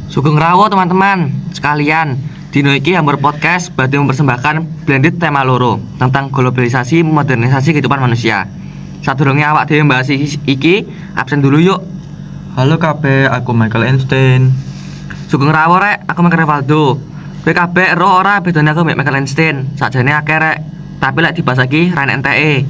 Sugeng rawuh teman-teman sekalian. Dino iki Hambar Podcast badhe mempersembahkan blended tema loro tentang globalisasi modernisasi kehidupan manusia. Sadurunge awak dhewe mbahas iki, absen dulu yuk. Halo kabeh, aku Michael Einstein. Sugeng rawuh rek, aku Michael Revaldo. Kowe kabeh ero ora bedane aku mek Michael Einstein. Sakjane akeh rek, tapi lek dibahas lagi ran NTE.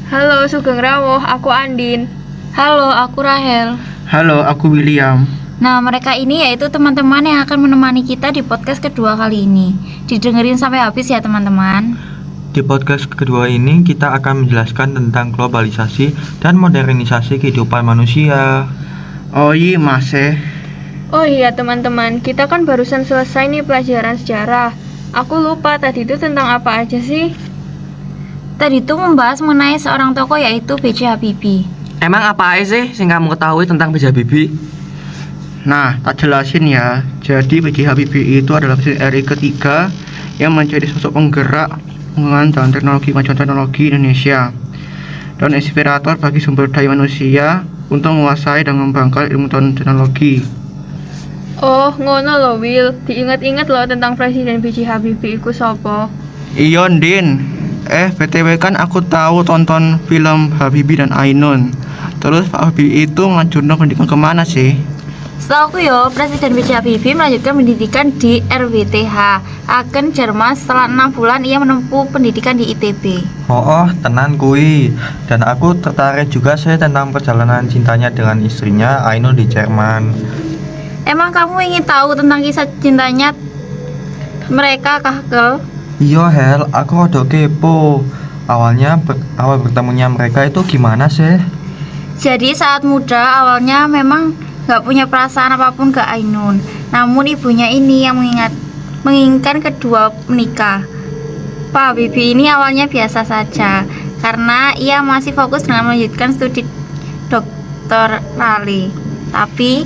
Halo, Sugeng rawuh, aku Andin. Halo, aku Rahel. Halo, aku William. Nah, mereka ini yaitu teman-teman yang akan menemani kita di podcast kedua kali ini. Didengerin sampai habis ya teman-teman. Di podcast kedua ini kita akan menjelaskan tentang globalisasi dan modernisasi kehidupan manusia. Oh iya masih. Oh iya teman-teman, kita kan barusan selesai nih pelajaran sejarah. Aku lupa tadi itu tentang apa aja sih? Tadi itu membahas mengenai seorang tokoh yaitu B.J. Habibie. Emang apa aja sih yang kamu ketahui tentang B.J. Habibie? Nah, tak jelasin ya. Jadi B.J. Habibie itu adalah presiden RI ketiga yang menjadi sosok penggerak pengembangan dan teknologi kemajuan teknologi Indonesia dan inspirator bagi sumber daya manusia untuk menguasai dan mengembangkan ilmu dan teknologi. Oh, ngono loh Will. Diingat-ingat loh tentang Presiden B.J. Habibie iku sapa? Iya, Din. BTW kan aku tahu tonton film Habibie dan Ainun. Terus Pak Habibie itu ngajurin pendidikan kemana sih? Setahu yo, Presiden B.J. Habibie melanjutkan pendidikan di RWTH Aachen, Jerman. Setelah 6 bulan ia menempuh pendidikan di ITB. Oh, tenan kui. Dan aku tertarik juga sih tentang perjalanan cintanya dengan istrinya Ainun di Jerman. Emang kamu ingin tahu tentang kisah cintanya mereka, Kahkel? Iya Hel, aku rada kepo. Awal bertemunya mereka itu gimana sih? Jadi saat muda awalnya memang gak punya perasaan apapun ke Ainun. Namun ibunya ini yang menginginkan kedua menikah. Pak Habibie ini awalnya biasa saja karena ia masih fokus dengan melanjutkan studi doktorali. Tapi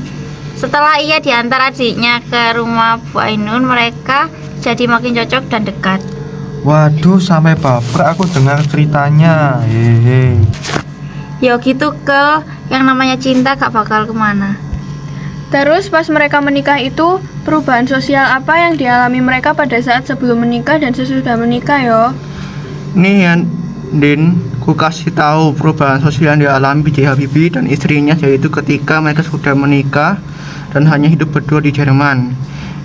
setelah ia diantar adiknya ke rumah Bu Ainun, mereka jadi makin cocok dan dekat. Waduh, sampai baper aku dengar ceritanya. Hehe. Ya gitu Kel, yang namanya cinta gak bakal kemana. Terus pas mereka menikah itu, perubahan sosial apa yang dialami mereka pada saat sebelum menikah dan sesudah menikah yo? Nih ya, Din, ku kasih tahu perubahan sosial yang dialami B.J. Habibie dan istrinya yaitu ketika mereka sudah menikah dan hanya hidup berdua di Jerman.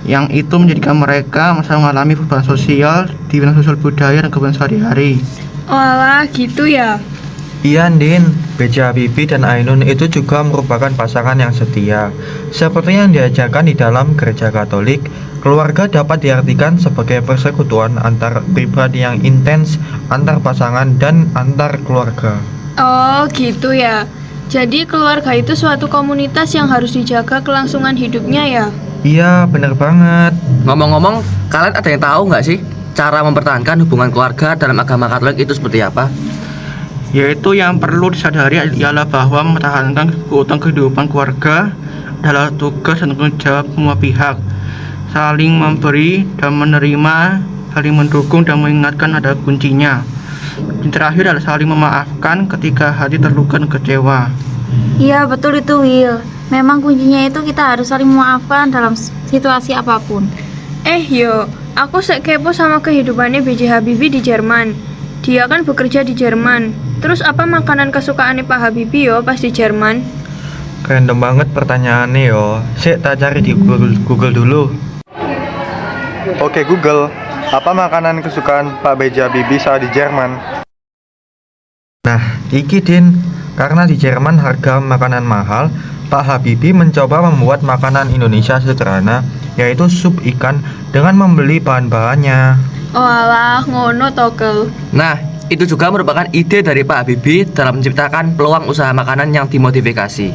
Yang itu menjadikan mereka masih mengalami perubahan sosial di bidang sosial budaya dan kehidupan sehari-hari. Walah, gitu ya. Iya Din, B.J. Habibie dan Ainun itu juga merupakan pasangan yang setia. Seperti yang diajarkan di dalam gereja Katolik, keluarga dapat diartikan sebagai persekutuan antar pribadi yang intens, antar pasangan dan antar keluarga. Oh, gitu ya. Jadi keluarga itu suatu komunitas yang harus dijaga kelangsungan hidupnya ya? Iya, bener banget. Ngomong-ngomong, kalian ada yang tahu nggak sih cara mempertahankan hubungan keluarga dalam agama Katolik itu seperti apa? Yaitu yang perlu disadari ialah bahwa mempertahankan keutuhan kehidupan keluarga adalah tugas dan tanggung jawab semua pihak. Saling memberi dan menerima, saling mendukung dan mengingatkan ada kuncinya. Yang terakhir adalah saling memaafkan ketika hati terluka dan kecewa. Iya betul itu Will. Memang kuncinya itu kita harus saling memaafkan dalam situasi apapun. Yo, aku kepo sama kehidupannya B.J. Habibie di Jerman. Dia kan bekerja di Jerman. Terus apa makanan kesukaannya Pak Habibie yo pas di Jerman? Random banget pertanyaannya yo. Sik, tak cari di Google dulu. Oke Google, apa makanan kesukaan Pak B.J. Habibie saat di Jerman? Nah, iki Din, karena di Jerman harga makanan mahal, Pak Habibie mencoba membuat makanan Indonesia sederhana, yaitu sup ikan dengan membeli bahan-bahannya. Walah, ngono tokel. Nah, itu juga merupakan ide dari Pak Habibie dalam menciptakan peluang usaha makanan yang dimodifikasi.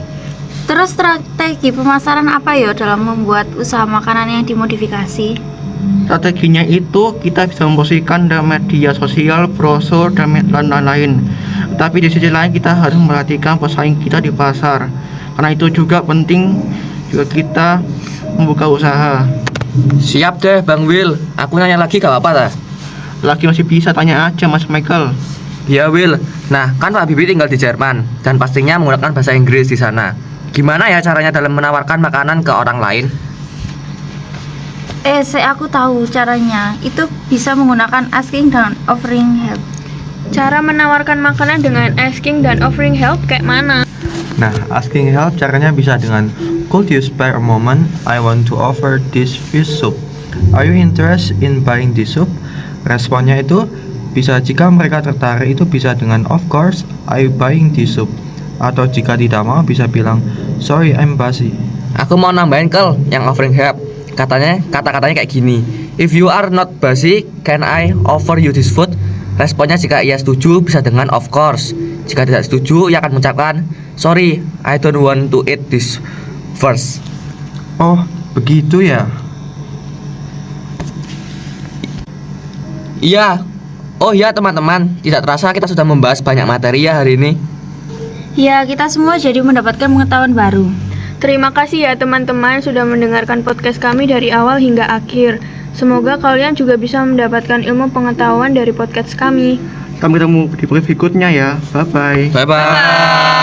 Terus strategi pemasaran apa ya dalam membuat usaha makanan yang dimodifikasi? Strateginya itu kita bisa memposisikan dalam media sosial, brosur, dan lain-lain. Tapi di sisi lain kita harus memperhatikan pesaing kita di pasar. Karena itu juga penting juga kita membuka usaha. Siap deh Bang Will, aku nanya lagi gak apa-apa dah? Lagi masih bisa, tanya aja Mas Michael. Ya Will, nah kan Pak Habibie tinggal di Jerman dan pastinya menggunakan bahasa Inggris di sana. Gimana ya caranya dalam menawarkan makanan ke orang lain? Aku tahu caranya. Itu bisa menggunakan asking dan offering help. Cara menawarkan makanan dengan asking dan offering help kayak mana? Nah, asking help caranya bisa dengan could you spare a moment? I want to offer this fish soup. Are you interested in buying this soup? Responnya itu bisa jika mereka tertarik itu bisa dengan of course, I buying this soup. Atau jika tidak mau bisa bilang sorry, I'm busy. Aku mau nambahin Kel yang offering help. Kata-katanya kayak gini. If you are not busy, can I offer you this food? Responnya jika ia setuju bisa dengan of course. Jika tidak setuju, ia akan mengucapkan sorry, I don't want to eat this first. Oh, begitu ya. Iya. Oh iya teman-teman, tidak terasa kita sudah membahas banyak materi ya hari ini. Ya, kita semua jadi mendapatkan pengetahuan baru. Terima kasih ya teman-teman sudah mendengarkan podcast kami dari awal hingga akhir. Semoga kalian juga bisa mendapatkan ilmu pengetahuan dari podcast kami. Sampai ketemu di podcast berikutnya ya. Bye-bye. Bye-bye.